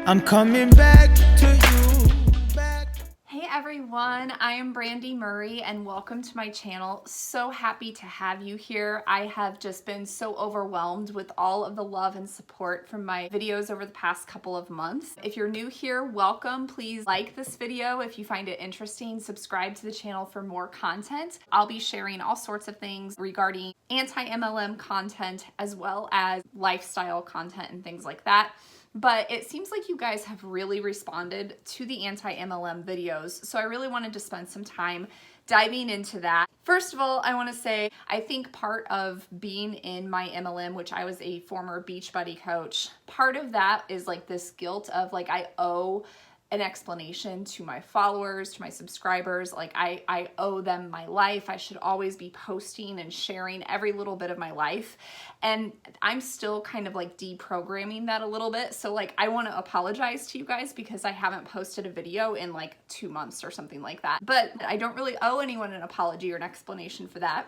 I'm coming back to you. Hey everyone, I am Brandy Murray and welcome to my channel. So happy to have you here. I have just been so overwhelmed with all of the love and support from my videos over the past couple of months. If you're new here, welcome. Please like this video if you find it interesting. Subscribe to the channel for more content. I'll be sharing all sorts of things regarding anti-MLM content as well as lifestyle content and things like that. But it seems like you guys have really responded to the anti-MLM videos, so I really wanted to spend some time diving into that. First of all, I want to say I think part of being in my MLM, which I was a former Beachbody coach, part of that is like this guilt of like I owe an explanation to my followers, to my subscribers. Like I owe them my life. I should always be posting and sharing every little bit of my life. And I'm still kind of like deprogramming that a little bit. So like I want to apologize to you guys because I haven't posted a video in like 2 months or something like that. But I don't really owe anyone an apology or an explanation for that.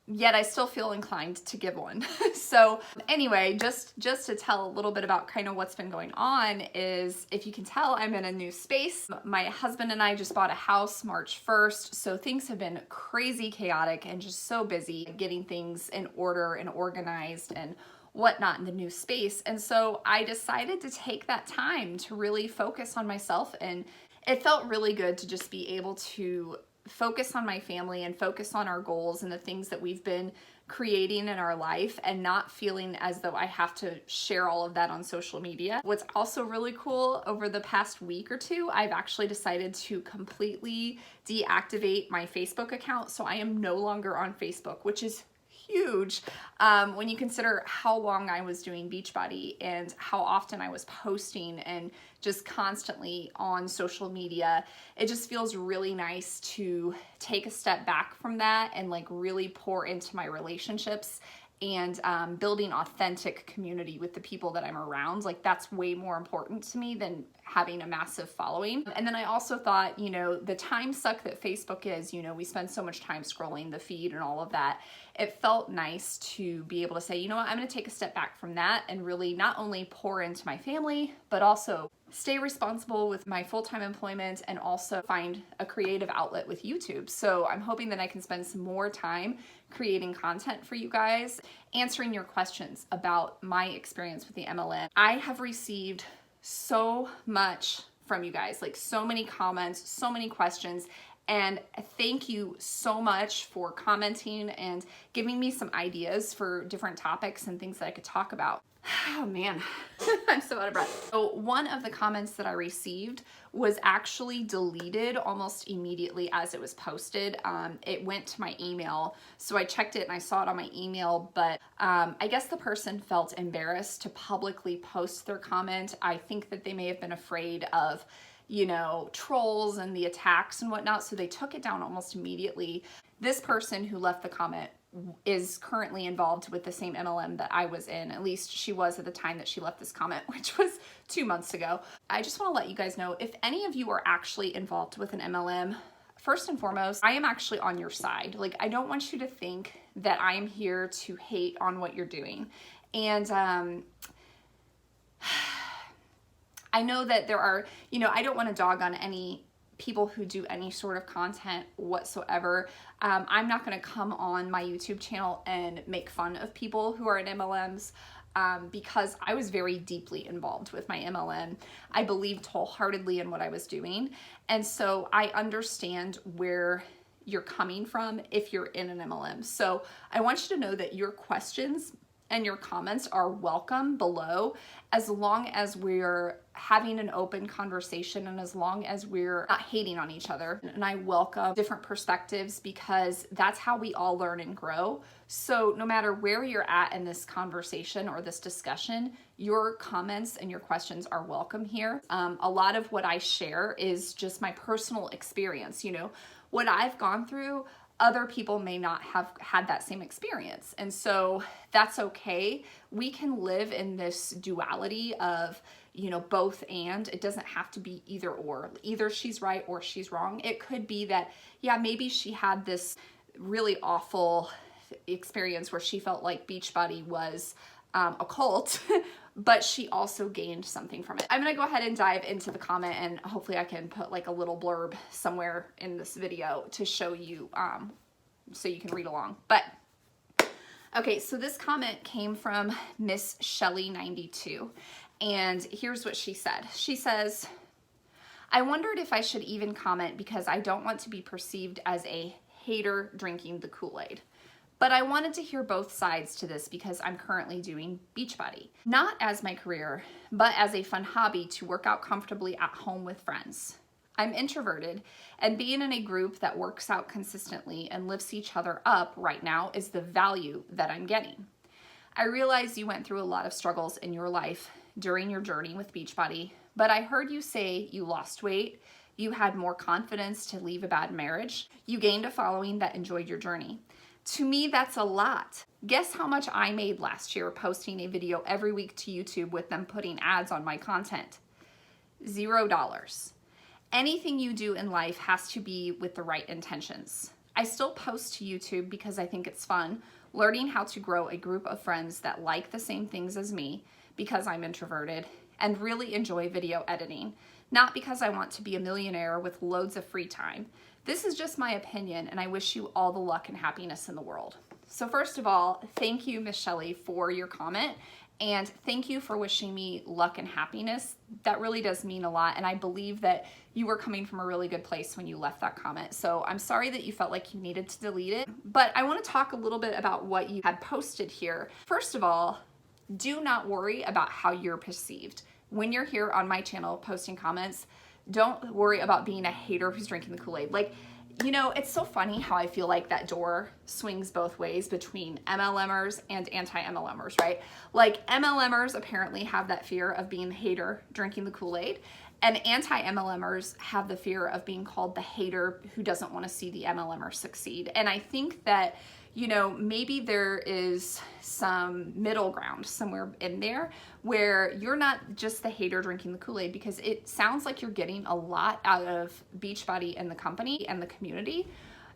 Yet I still feel inclined to give one. So anyway, just to tell a little bit about kind of what's been going on is, if you can tell, I'm in a new space. My husband and I just bought a house March 1st. So things have been crazy chaotic and just so busy getting things in order and organized and whatnot in the new space. And so I decided to take that time to really focus on myself. And it felt really good to just be able to focus on my family and focus on our goals and the things that we've been creating in our life and not feeling as though I have to share all of that on social media. What's also really cool, over the past week or two, I've actually decided to completely deactivate my Facebook account. So I am no longer on Facebook, which is huge when you consider how long I was doing Beachbody and how often I was posting and just constantly on social media. It just feels really nice to take a step back from that and like really pour into my relationships and building authentic community with the people that I'm around. Like that's way more important to me than having a massive following. And then I also thought, you know, the time suck that Facebook is, you know, we spend so much time scrolling the feed and all of that. It felt nice to be able to say, you know what, I'm going to take a step back from that and really not only pour into my family, but also stay responsible with my full-time employment and also find a creative outlet with YouTube. So I'm hoping that I can spend some more time creating content for you guys, answering your questions about my experience with the MLM. I have received so much from you guys, like so many comments, so many questions. And thank you so much for commenting and giving me some ideas for different topics and things that I could talk about. Oh man, I'm so out of breath. So one of the comments that I received was actually deleted almost immediately as it was posted. It went to my email. So I checked it and I saw it on my email, but I guess the person felt embarrassed to publicly post their comment. I think that they may have been afraid of, you know, trolls and the attacks and whatnot. So they took it down almost immediately. This person who left the comment is currently involved with the same MLM that I was in. At least she was at the time that she left this comment, which was 2 months ago. I just want to let you guys know, if any of you are actually involved with an MLM, first and foremost, I am actually on your side. Like, I don't want you to think that I am here to hate on what you're doing. And I know that there are, you know, I don't want to dog on any people who do any sort of content whatsoever. I'm not going to come on my YouTube channel and make fun of people who are in MLMs because I was very deeply involved with my MLM. I believed wholeheartedly in what I was doing. And so I understand where you're coming from if you're in an MLM. So I want you to know that your questions and your comments are welcome below, as long as we're having an open conversation and as long as we're not hating on each other. And I welcome different perspectives because that's how we all learn and grow. So no matter where you're at in this conversation or this discussion, your comments and your questions are welcome here. A lot of what I share is just my personal experience. You know, what I've gone through, other people may not have had that same experience. And so that's okay. We can live in this duality of, you know, both and. It doesn't have to be either or. Either she's right or she's wrong. It could be that, yeah, maybe she had this really awful experience where she felt like Beachbody was a cult, but she also gained something from it. I'm gonna go ahead and dive into the comment, and hopefully I can put like a little blurb somewhere in this video to show you so you can read along. But okay, so this comment came from Miss Shelly 92, and here's what she said. She says, I wondered if I should even comment because I don't want to be perceived as a hater drinking the Kool-Aid. But I wanted to hear both sides to this because I'm currently doing Beachbody. Not as my career, but as a fun hobby to work out comfortably at home with friends. I'm introverted, and being in a group that works out consistently and lifts each other up right now is the value that I'm getting. I realize you went through a lot of struggles in your life during your journey with Beachbody, but I heard you say you lost weight, you had more confidence to leave a bad marriage, you gained a following that enjoyed your journey. To me, that's a lot. Guess how much I made last year posting a video every week to YouTube with them putting ads on my content? $0. Anything you do in life has to be with the right intentions. I still post to YouTube because I think it's fun, learning how to grow a group of friends that like the same things as me because I'm introverted and really enjoy video editing, not because I want to be a millionaire with loads of free time. This is just my opinion, and I wish you all the luck and happiness in the world. So first of all, thank you, Miss Shelley, for your comment, and thank you for wishing me luck and happiness. That really does mean a lot, and I believe that you were coming from a really good place when you left that comment. So I'm sorry that you felt like you needed to delete it, but I want to talk a little bit about what you had posted here. First of all, do not worry about how you're perceived. When you're here on my channel posting comments, don't worry about being a hater who's drinking the Kool-Aid. Like, you know, it's so funny how I feel like that door swings both ways between MLMers and anti-MLMers, right? Like, MLMers apparently have that fear of being the hater drinking the Kool-Aid, and anti-MLMers have the fear of being called the hater who doesn't want to see the MLMer succeed. And I think that, you know, maybe there is some middle ground somewhere in there where you're not just the hater drinking the Kool-Aid, because it sounds like you're getting a lot out of Beachbody and the company and the community.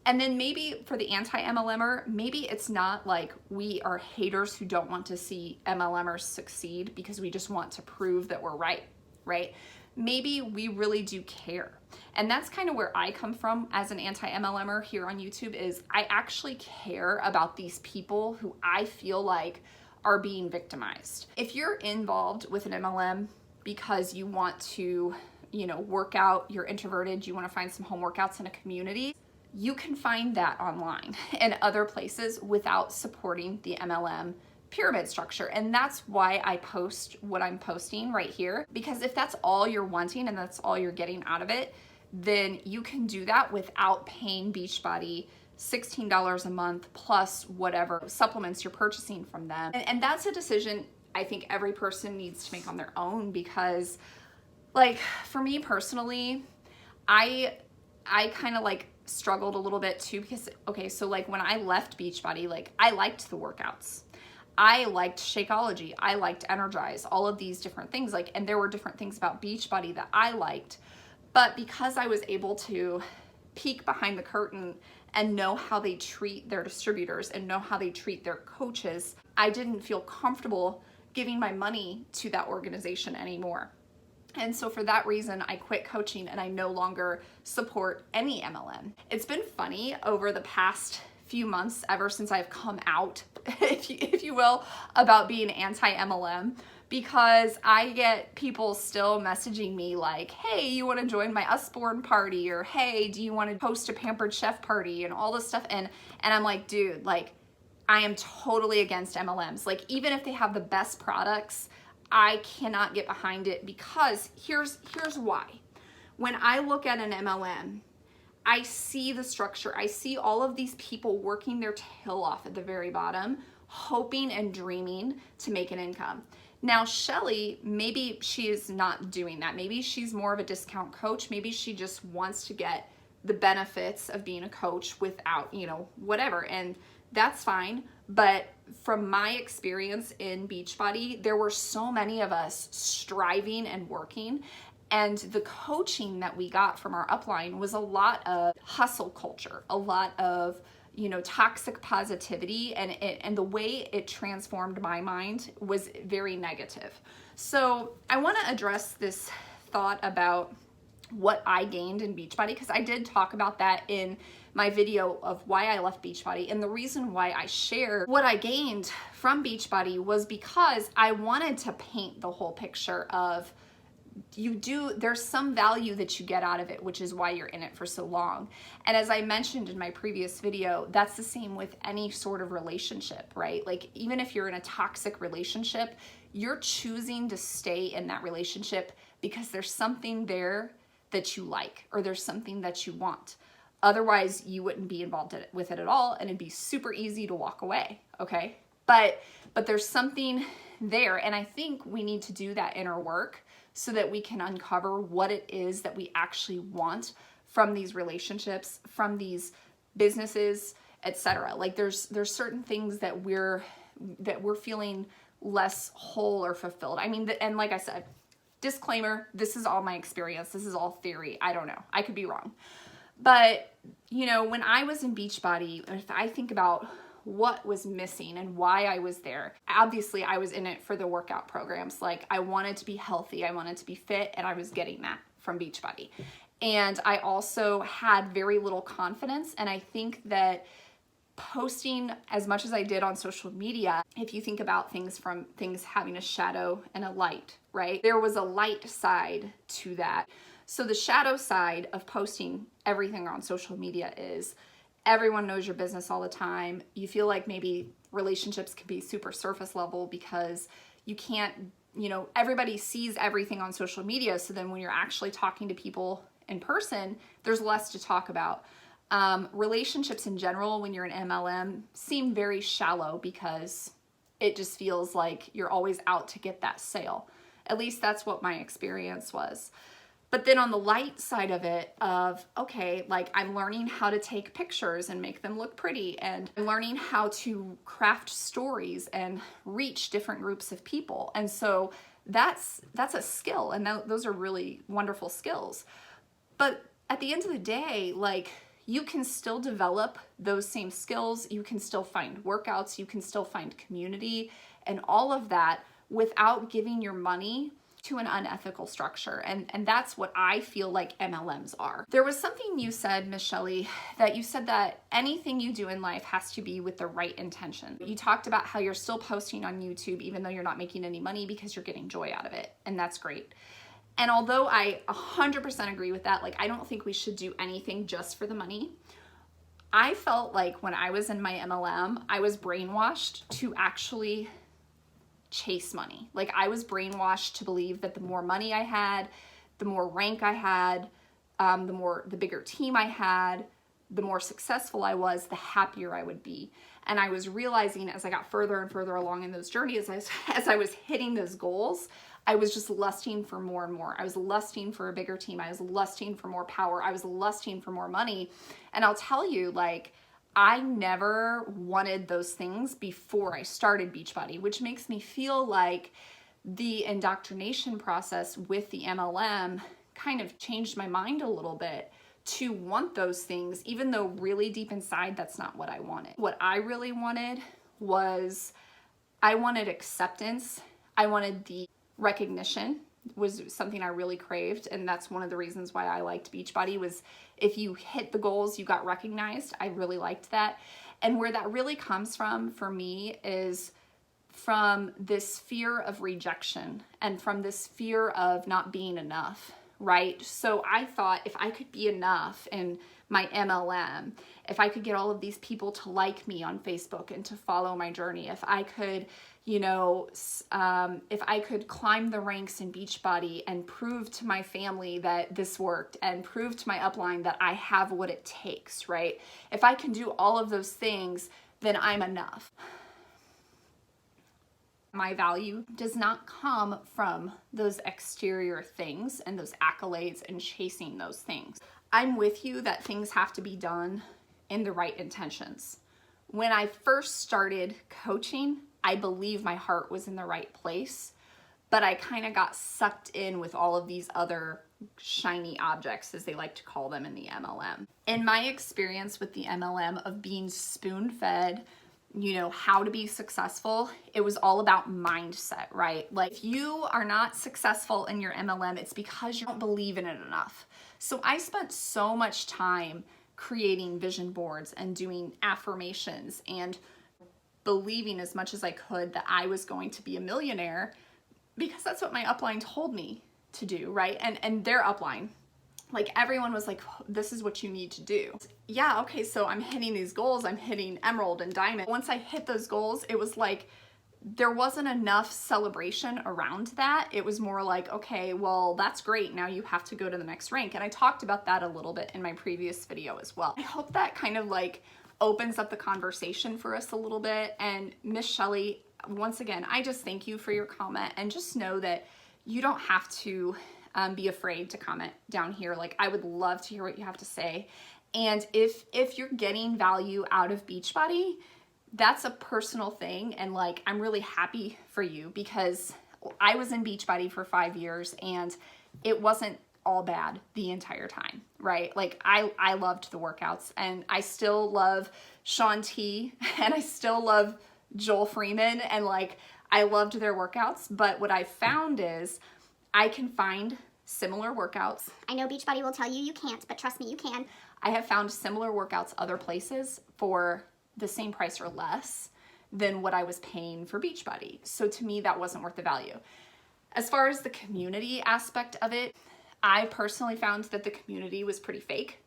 And then maybe for the anti-MLMer, maybe it's not like we are haters who don't want to see MLMers succeed because we just want to prove that we're right? Maybe we really do care. And that's kind of where I come from as an anti-MLMer here on YouTube, is I actually care about these people who I feel like are being victimized. If you're involved with an MLM because you want to, you know, work out, you're introverted, you want to find some home workouts in a community, you can find that online and other places without supporting the MLM pyramid structure. And that's why I post what I'm posting right here, because if that's all you're wanting and that's all you're getting out of it, then you can do that without paying Beachbody $16 a month plus whatever supplements you're purchasing from them. And that's a decision I think every person needs to make on their own, because like for me personally, I kind of like struggled a little bit too, because okay, so like when I left Beachbody, like I liked the workouts. I liked Shakeology, I liked Energize, all of these different things, like, and there were different things about Beachbody that I liked, but because I was able to peek behind the curtain and know how they treat their distributors and know how they treat their coaches, I didn't feel comfortable giving my money to that organization anymore. And so for that reason, I quit coaching and I no longer support any MLM. It's been funny over the past few months, ever since I've come out, if you will, about being anti-MLM, because I get people still messaging me like, hey, you want to join my Usborne party? Or hey, do you want to host a Pampered Chef party? And all this stuff. And I'm like, dude, like, I am totally against MLMs. Like, even if they have the best products, I cannot get behind it, because here's why. When I look at an MLM, I see the structure. I see all of these people working their tail off at the very bottom, hoping and dreaming to make an income. Now, Shelly, maybe she is not doing that. Maybe she's more of a discount coach. Maybe she just wants to get the benefits of being a coach without, you know, whatever. And that's fine. But from my experience in Beachbody, there were so many of us striving and working. And the coaching that we got from our upline was a lot of hustle culture, a lot of, toxic positivity, and the way it transformed my mind was very negative. So I want to address this thought about what I gained in Beachbody, because I did talk about that in my video of why I left Beachbody. And the reason why I shared what I gained from Beachbody was because I wanted to paint the whole picture of there's some value that you get out of it, which is why you're in it for so long. And as I mentioned in my previous video, that's the same with any sort of relationship, right? Like, even if you're in a toxic relationship, you're choosing to stay in that relationship because there's something there that you like, or there's something that you want. Otherwise, you wouldn't be involved with it at all, and it'd be super easy to walk away, okay? But there's something there, and I think we need to do that inner work so that we can uncover what it is that we actually want from these relationships, from these businesses, etc. Like, there's certain things that we're feeling less whole or fulfilled. I mean, and like I said, disclaimer, this is all my experience. This is all theory. I don't know. I could be wrong. But, when I was in Beachbody, if I think about what was missing and why I was there, obviously I was in it for the workout programs. Like, I wanted to be healthy, I wanted to be fit, and I was getting that from Beachbody. And I also had very little confidence, and I think that posting as much as I did on social media, if you think about things having a shadow and a light, right? There was a light side to that. So the shadow side of posting everything on social media is everyone knows your business all the time. You feel like maybe relationships can be super surface level because you can't, everybody sees everything on social media. So then when you're actually talking to people in person, there's less to talk about. Relationships in general, when you're an MLM, seem very shallow because it just feels like you're always out to get that sale. At least that's what my experience was. But then on the light side of it, okay, like, I'm learning how to take pictures and make them look pretty, and I'm learning how to craft stories and reach different groups of people. And so that's a skill, and those are really wonderful skills. But at the end of the day, like, you can still develop those same skills. You can still find workouts. You can still find community and all of that without giving your money to an unethical structure. And that's what I feel like MLMs are. There was something you said, Miss Shelley, that you said that anything you do in life has to be with the right intention. You talked about how you're still posting on YouTube even though you're not making any money because you're getting joy out of it. And that's great. And although I 100% agree with that, like, I don't think we should do anything just for the money. I felt like when I was in my MLM, I was brainwashed to actually chase money. Like, I was brainwashed to believe that the more money I had, the more rank I had, the bigger team I had, the more successful I was, the happier I would be. And I was realizing as I got further and further along in those journeys, as I was hitting those goals, I was just lusting for more and more. I was lusting for a bigger team. I was lusting for more power. I was lusting for more money. And I'll tell you, like, I never wanted those things before I started Beachbody, which makes me feel like the indoctrination process with the MLM kind of changed my mind a little bit to want those things, even though really deep inside, that's not what I wanted. What I really wanted was, I wanted acceptance. I wanted the recognition, was something I really craved. And that's one of the reasons why I liked Beachbody, was if you hit the goals, you got recognized. I really liked that. And where that really comes from for me is from this fear of rejection and from this fear of not being enough, right? So I thought if I could be enough in my MLM, if I could get all of these people to like me on Facebook and to follow my journey, if I could, if I could climb the ranks in Beachbody and prove to my family that this worked and prove to my upline that I have what it takes, right? If I can do all of those things, then I'm enough. My value does not come from those exterior things and those accolades and chasing those things. I'm with you that things have to be done in the right intentions. When I first started coaching, I believe my heart was in the right place, but I kind of got sucked in with all of these other shiny objects, as they like to call them in the MLM. In my experience with the MLM of being spoon-fed, you know, how to be successful, it was all about mindset, right? Like, if you are not successful in your MLM, it's because you don't believe in it enough. So I spent so much time creating vision boards and doing affirmations and believing as much as I could that I was going to be a millionaire, because that's what my upline told me to do, right? And their upline, like, everyone was like, this is what you need to do. Yeah, okay, so I'm hitting these goals, I'm hitting emerald and diamond. Once I hit those goals, it was like, there wasn't enough celebration around that. It was more like, okay, well, that's great, now you have to go to the next rank. And I talked about that a little bit in my previous video as well. I hope that kind of like opens up the conversation for us a little bit. And Miss Shelley, once again, I just thank you for your comment, and just know that you don't have to be afraid to comment down here. Like, I would love to hear what you have to say. And if you're getting value out of Beachbody, that's a personal thing. And like, I'm really happy for you, because I was in Beachbody for 5 years and it wasn't all bad the entire time, right? Like, I loved the workouts, and I still love Shaun T, and I still love Joel Freeman, and like, I loved their workouts. But what I found is I can find similar workouts. I know Beachbody will tell you you can't, but trust me, you can. I have found similar workouts other places for the same price or less than what I was paying for Beachbody. So to me, that wasn't worth the value. As far as the community aspect of it, I personally found that the community was pretty fake.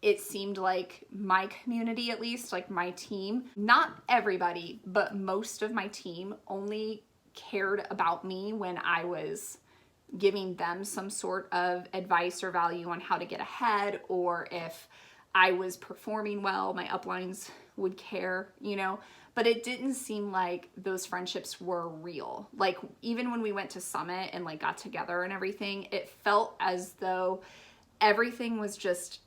It seemed like my community, at least, like my team, not everybody, but most of my team only cared about me when I was giving them some sort of advice or value on how to get ahead, or if I was performing well, my uplines would care, you know. But it didn't seem like those friendships were real. Like, even when we went to Summit and like got together and everything, it felt as though everything was just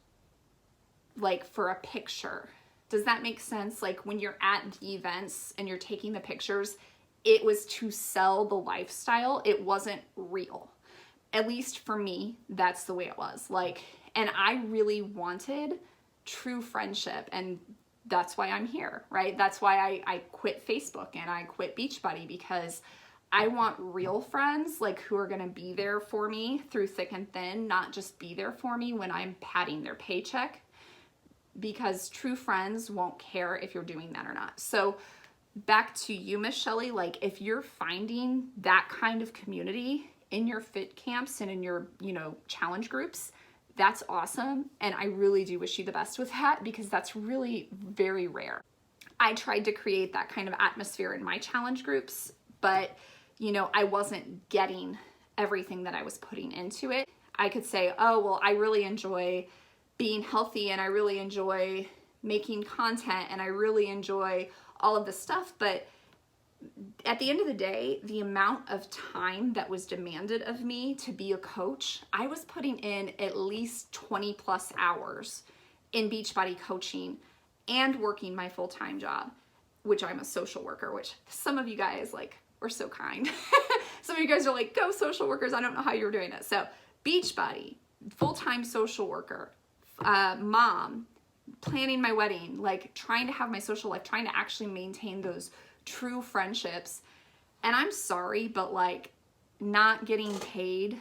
like for a picture. Does that make sense? Like, when you're at the events and you're taking the pictures, it was to sell the lifestyle. It wasn't real. At least for me, that's the way it was. Like, and I really wanted true friendship, and that's why I'm here, right? That's why I quit Facebook and I quit Beachbody, because I want real friends, like, who are gonna be there for me through thick and thin, not just be there for me when I'm padding their paycheck, because true friends won't care if you're doing that or not. So back to you, Miss Shelley, like, if you're finding that kind of community in your fit camps and in your, you know, challenge groups, that's awesome. And I really do wish you the best with that, because that's really very rare. I tried to create that kind of atmosphere in my challenge groups, but, you know, I wasn't getting everything that I was putting into it. I could say, oh, well, I really enjoy being healthy, and I really enjoy making content, and I really enjoy all of this stuff, but at the end of the day, the amount of time that was demanded of me to be a coach, I was putting in at least 20 plus hours in Beachbody coaching and working my full-time job, which I'm a social worker, which some of you guys, like, were so kind. Some of you guys are like, go social workers. I don't know how you were doing it. So Beachbody, full-time social worker, mom, planning my wedding, like, trying to have my social life, trying to actually maintain those true friendships. And I'm sorry, but like, not getting paid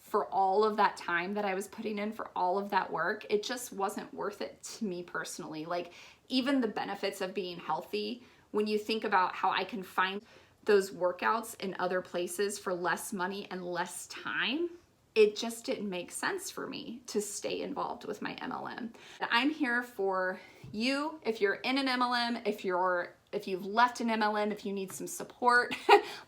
for all of that time that I was putting in, for all of that work, it just wasn't worth it to me personally. Like, even the benefits of being healthy, when you think about how I can find those workouts in other places for less money and less time, it just didn't make sense for me to stay involved with my MLM. I'm here for you. If you're in an MLM, if you've left an MLM, if you need some support,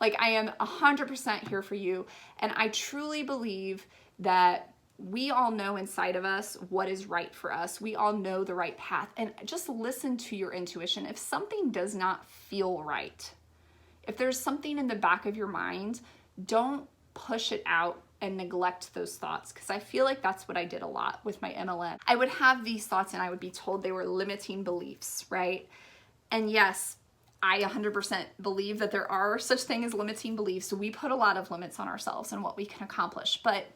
like, I am 100% here for you. And I truly believe that we all know inside of us what is right for us. We all know the right path, and just listen to your intuition. If something does not feel right, if there's something in the back of your mind, don't push it out and neglect those thoughts, because I feel like that's what I did a lot with my MLM. I would have these thoughts and I would be told they were limiting beliefs, right? And yes, I 100% believe that there are such thing as limiting beliefs. So we put a lot of limits on ourselves and what we can accomplish. But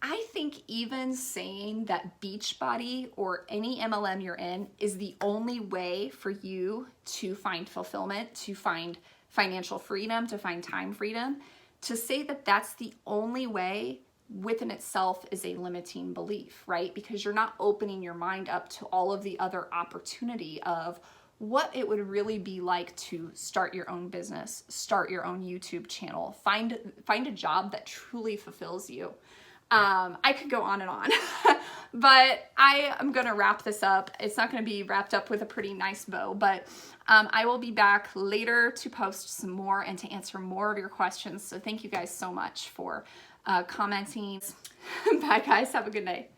I think even saying that Beachbody or any MLM you're in is the only way for you to find fulfillment, to find financial freedom, to find time freedom, to say that that's the only way within itself is a limiting belief, right? Because you're not opening your mind up to all of the other opportunity of what it would really be like to start your own business, start your own YouTube channel, find a job that truly fulfills you. I could go on and on, but I am going to wrap this up. It's not going to be wrapped up with a pretty nice bow, but I will be back later to post some more and to answer more of your questions. So thank you guys so much for commenting. Bye guys. Have a good night.